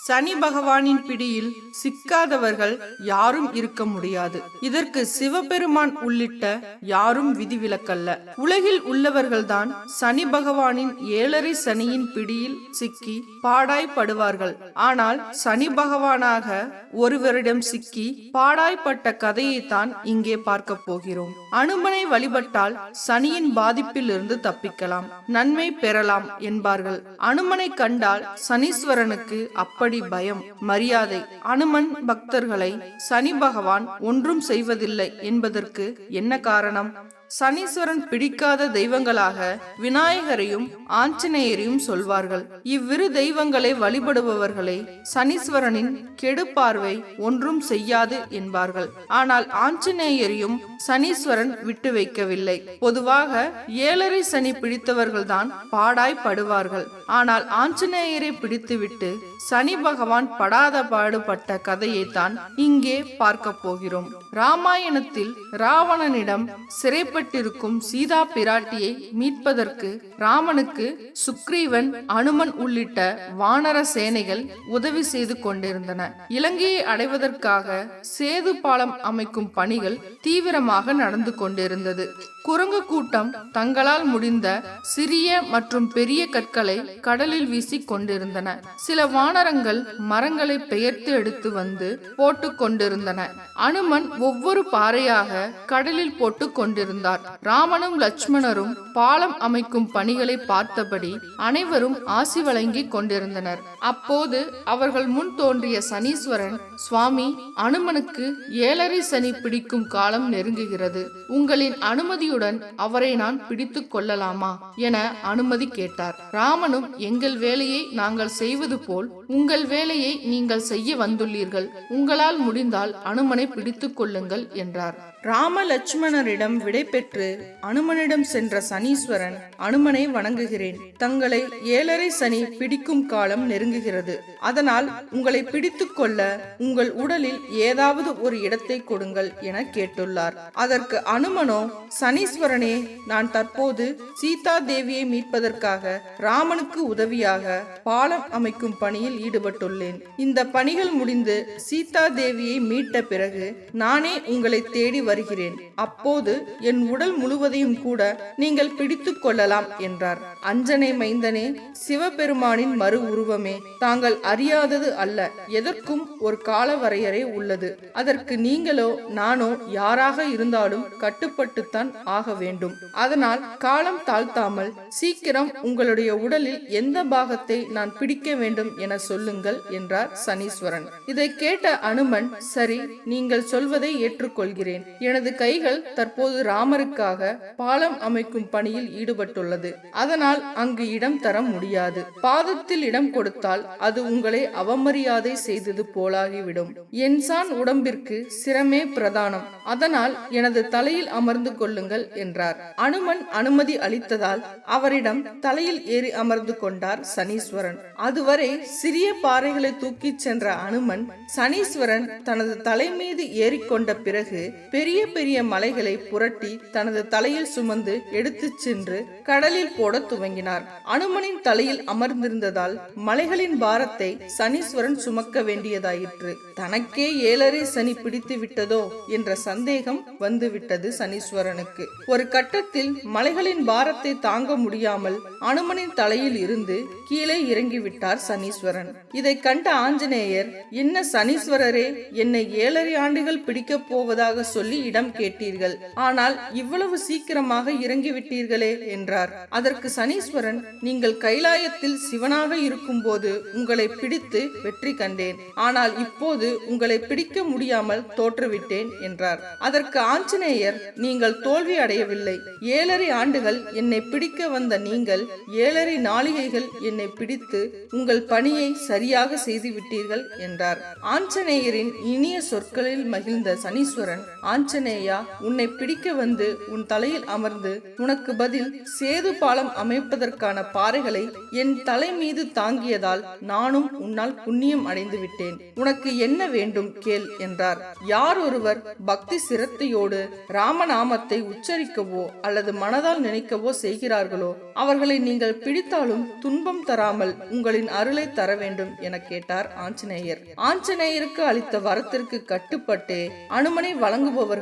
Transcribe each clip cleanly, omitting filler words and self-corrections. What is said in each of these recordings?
சனி பகவானின் பிடியில் சிக்காதவர்கள் யாரும் இருக்க முடியாது. இதற்கு சிவபெருமான் உள்ளிட்ட யாரும் விதிவிலக்கல்ல. உலகில் உள்ளவர்கள்தான் சனி பகவானின் 7.5 சனியின் பிடியில் சிக்கி பாடாய்படுவார்கள். ஆனால் சனி பகவானாக ஒருவரிடம் சிக்கி பாடாய்பட்ட கதையைத்தான் இங்கே பார்க்க போகிறோம். அனுமனை வழிபட்டால் சனியின் பாதிப்பில் இருந்து தப்பிக்கலாம், நன்மை பெறலாம் என்பார்கள். அனுமனை கண்டால் சனீஸ்வரனுக்கு அப்படி பயம், மரியாதை. அனுமன் பக்தர்களை சனி பகவான் ஒன்றும் செய்வதில்லை என்பதற்கு என்ன காரணம்? சனீஸ்வரன் பிடிக்காத தெய்வங்களாக விநாயகரையும் ஆஞ்சநேயரையும் சொல்வார்கள். இவ்விரு தெய்வங்களை வழிபடுபவர்களை சனீஸ்வரனின் கெடுபார்வை ஒன்றும் செய்யாது என்பார்கள். ஆனால் ஆஞ்சநேயரையும் சனீஸ்வரன் விட்டு வைக்கவில்லை. பொதுவாக 7.5 சனி பிடித்தவர்கள்தான் பாடாய்படுவார்கள். ஆனால் ஆஞ்சநேயரை பிடித்துவிட்டு சனி பகவான் படாத பாடுபட்ட கதையைத்தான் இங்கே பார்க்க போகிறோம். ராமாயணத்தில் ராவணனிடம் சிறைப்பட்டிருக்கும் சீதா பிராட்டியை மீட்பதற்கு ராமனுக்கு சுக்ரீவன், அனுமன் உள்ளிட்ட வானர சேனைகள் உதவி செய்து கொண்டிருந்தன. இலங்கையை அடைவதற்காக சேது பாலம் அமைக்கும் பணிகள் தீவிரமாக நடந்து கொண்டிருந்தது. குரங்கு கூட்டம் தங்களால் முடிந்த சிறிய மற்றும் பெரிய கற்களை கடலில் வீசி கொண்டிருந்தன. சில வானரங்கள் மரங்களை பெயர்த்து எடுத்து வந்து போட்டு கொண்டிருந்தன. அனுமன் ஒவ்வொரு பாறையாக கடலில் போட்டு கொண்டிருந்தார். ராமனும் லட்சுமணரும் பாலம் அமைக்கும் பணிகளை பார்த்தபடி அனைவரும் ஆசி வழங்கி கொண்டிருந்தனர். அப்போது அவர்கள் முன் தோன்றிய சனீஸ்வரன், சுவாமி, அனுமனுக்கு 7.5 சனி பிடிக்கும் காலம் நெருங்குகிறது. உங்களின் அனுமதியுடன் அவரை நான் பிடித்துக் கொள்ளலாமா என அனுமதி கேட்டார். ராமனும், எங்கள் வேலையை நாங்கள் செய்வது போல் உங்கள் வேலையை நீங்கள் செய்ய வந்துள்ளீர்கள். உங்களால் முடிந்தால் அனுமனை பிடித்துக் கொள்ளுங்கள் என்றார். ராம லட்சுமணரிடம் விடை பெற்று அனுமனிடம் சென்ற சனீஸ்வரன், அனுமனை வணங்குகிறேன். தங்களை 7.5 சனி பிடிக்கும் காலம் நெருங்குகிறது. அதனால் உங்களை பிடித்துக் கொள்ள உங்கள் உடலில் ஏதாவது ஒரு இடத்தை கொடுங்கள் என கேட்டுள்ளார். அதற்கு அனுமனோ, சனீஸ்வரனே, நான் தற்போது சீதா தேவியை மீட்பதற்காக ராமனுக்கு உதவியாக பாலம் அமைக்கும் பணியில் ஈடுபட்டுள்ளேன். இந்த பணிகள் முடிந்து சீதா தேவியை மீட்ட பிறகு நானே உங்களை தேடி வருகிறேன். அப்போது என் உடல் முழுவதையும் கூட நீங்கள் பிடித்துக் கொள்ளலாம் என்றார். அஞ்சனை மைந்தனே, சிவபெருமானின் மறு உருவமே, தாங்கள் அறியாதது அல்ல. எதற்கும் ஒரு கால வரையறை உள்ளது. அதற்கு நீங்களோ நானோ யாராக இருந்தாலும் கட்டுப்பட்டுத்தான் ஆக வேண்டும். அதனால் காலம் தாழ்த்தாமல் சீக்கிரம் உங்களுடைய உடலில் எந்த பாகத்தை நான் பிடிக்க வேண்டும் என சொல்லுங்கள் என்றார் சனீஸ்வரன். இதை கேட்ட அனுமன், சரி, நீங்கள் சொல்வதை ஏற்றுக்கொள்கிறேன். எனது கைகள் தற்போது ராமருக்காக பாலம் அமைக்கும் பணியில் ஈடுபட்டுள்ளது. அதனால் அங்கு இடம் தர முடியாது. பாதத்தில் இடம் கொடுத்தால் அது உங்களை அவமரியாதை செய்தது போலாகிவிடும். என் சான் உடம்பிற்கு சிரமே பிரதானம். அதனால் எனது தலையில் அமர்ந்து கொள்ளுங்கள் என்றார். அனுமன் அனுமதி அளித்ததால் அவரிடம் தலையில் ஏறி அமர்ந்து கொண்டார் சனீஸ்வரன். அதுவரை சிறிய பாறைகளை தூக்கிச் சென்ற அனுமன், சனீஸ்வரன் தனது தலை மீது ஏறிக்கொண்ட பிறகு பெரிய பெரிய மலைகளை புரட்டி தனது தலையில் சுமந்து எடுத்துச் சென்று கடலில் போட துவங்கினார். அனுமனின் தலையில் அமர்ந்திருந்ததால் மலைகளின் பாரத்தை சனீஸ்வரன் சுமக்க வேண்டியதாயிற்று. தனக்கே 7.5 சனி பிடித்து விட்டதோ என்ற சந்தேகம் வந்துவிட்டது சனீஸ்வரனுக்கு. ஒரு கட்டத்தில் மலைகளின் பாரத்தை தாங்க முடியாமல் அனுமனின் தலையில் இருந்து கீழே இறங்கிவிட்டார் சனீஸ்வரன். இதை கண்ட ஆஞ்சநேயர், என்ன சனீஸ்வரரே, என்னை 7.5 ஆண்டுகள் பிடிக்கப் போவதாக சொல்லி இடம் கேட்டீர்கள். ஆனால் இவ்வளவு சீக்கிரமாக இறங்கிவிட்டீர்களே என்றார். அதற்கு சனீஸ்வரன், நீங்கள் கைலாயத்தில் சிவனாக இருக்கும் போது உங்களை பிடித்து வெற்றி கண்டேன். ஆனால் இப்போது உங்களை பிடிக்க முடியாமல் தோற்றுவிட்டேன் என்றார். அதற்கு ஆஞ்சநேயர், நீங்கள் தோல்வி அடையவில்லை. 7.5 ஆண்டுகள் என்னை பிடிக்க வந்த நீங்கள் 7.5 நாளிகைகள் என்னை பிடித்து உங்கள் பணியை சரியாக செய்து விட்டீர்கள் என்றார். ஆஞ்சநேயரின் இனிய சொற்களில் மகிழ்ந்த சனீஸ்வரன் ஆஞ்சநேயா, உன்னை பிடிக்க வந்து உன் தலையில் அமர்ந்து உனக்கு பதில் சேது பாலம் அமைப்பதற்கான பாறைகளை என் தலை மீது தாங்கியதால் நானும் உன்னால் புண்ணியம் அடைந்து விட்டேன். உனக்கு என்ன வேண்டும் கேள் என்றார். யார் ஒருவர் பக்தி சிரத்தையோடு ராமநாமத்தை உச்சரிக்கவோ அல்லது மனதால் நினைக்கவோ செய்கிறார்களோ அவர்களை நீங்கள் பிடித்தாலும் துன்பம் தராமல் உங்களின் அருளை தர வேண்டும் என கேட்டார் ஆஞ்சநேயர். ஆஞ்சநேயருக்கு அளித்த வரத்திற்கு கட்டுப்பட்டே அனுமனை வழங்குபவர்களை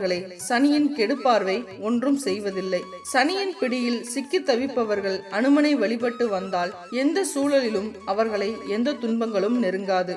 சனியின் கெடுபார்வை ஒன்றும் செய்வதில்லை. சனியின் பிடியில் சிக்கி தவிப்பவர்கள் அனுமனை வழிபட்டு வந்தால் எந்த சூழலிலும் அவர்களை எந்த துன்பங்களும் நெருங்காது.